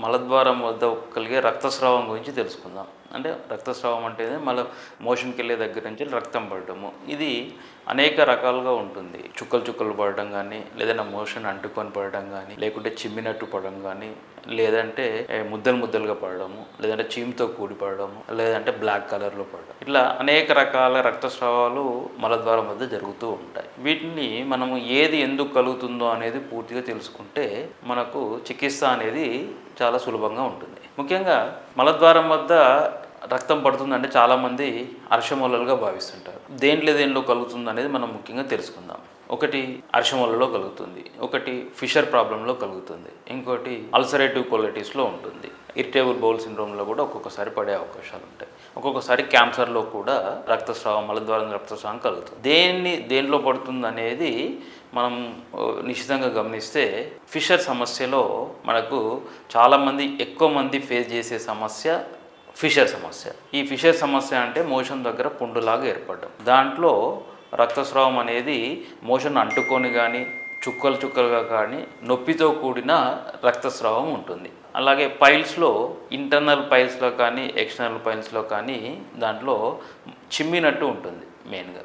మలద్వారం వద్ద కలిగే రక్తస్రావం గురించి తెలుసుకుందాం. అంటే రక్తస్రావం అంటే మోషన్కి వెళ్ళే దగ్గర నుంచి రక్తం పడటము. ఇది అనేక రకాలుగా ఉంటుంది. చుక్కలు చుక్కలు పడడం కానీ, లేదంటే మోషన్ అంటుకొని పడడం కానీ, లేకుంటే చిమ్మినట్టు పడడం కానీ, లేదంటే ముద్దలు ముద్దలుగా పడడము, లేదంటే చీమ్తో కూడి పడడము, లేదంటే బ్లాక్ కలర్లో పడడం. ఇట్లా అనేక రకాల రక్తస్రావాలు మలద్వారం వద్ద జరుగుతూ ఉంటాయి. వీటిని మనము ఏది ఎందుకు కలుగుతుందో అనేది పూర్తిగా తెలుసుకుంటే మనకు చికిత్స అనేది చాలా సులభంగా ఉంటుంది. ముఖ్యంగా మలద్వారం వద్ద రక్తం పడుతుందంటే చాలామంది అర్షమూలలుగా భావిస్తుంటారు. దేంట్లో కలుగుతుంది అనేది మనం ముఖ్యంగా తెలుసుకుందాం. ఒకటి అర్షమూలలో కలుగుతుంది, ఒకటి ఫిషర్ ప్రాబ్లంలో కలుగుతుంది, ఇంకోటి అల్సరేటివ్ కొలైటిస్లో ఉంటుంది, ఇరిటేబుల్ బౌల్ సిండ్రోమ్లో కూడా ఒక్కొక్కసారి పడే అవకాశాలు ఉంటాయి. ఒక్కొక్కసారి క్యాన్సర్లో కూడా రక్తస్రావం, మలద్వారం రక్తస్రావం కలుగుతుంది. దేనిలో పడుతుంది అనేది మనం నిశ్చితంగా గమనిస్తే ఫిషర్ సమస్యలో మనకు చాలామంది ఎక్కువ మంది ఫేస్ చేసే సమస్య ఫిషర్ సమస్య. ఈ ఫిషర్ సమస్య అంటే మోషన్ దగ్గర పుండులాగా ఏర్పడడం. దాంట్లో రక్తస్రావం అనేది మోషన్ అంటుకొని కానీ, చుక్కలు చుక్కలుగా కానీ, నొప్పితో కూడిన రక్తస్రావం ఉంటుంది. అలాగే పైల్స్లో ఇంటర్నల్ పైల్స్లో కానీ, ఎక్స్టర్నల్ పైల్స్లో కానీ దాంట్లో చిమ్మినట్టు ఉంటుంది మెయిన్గా.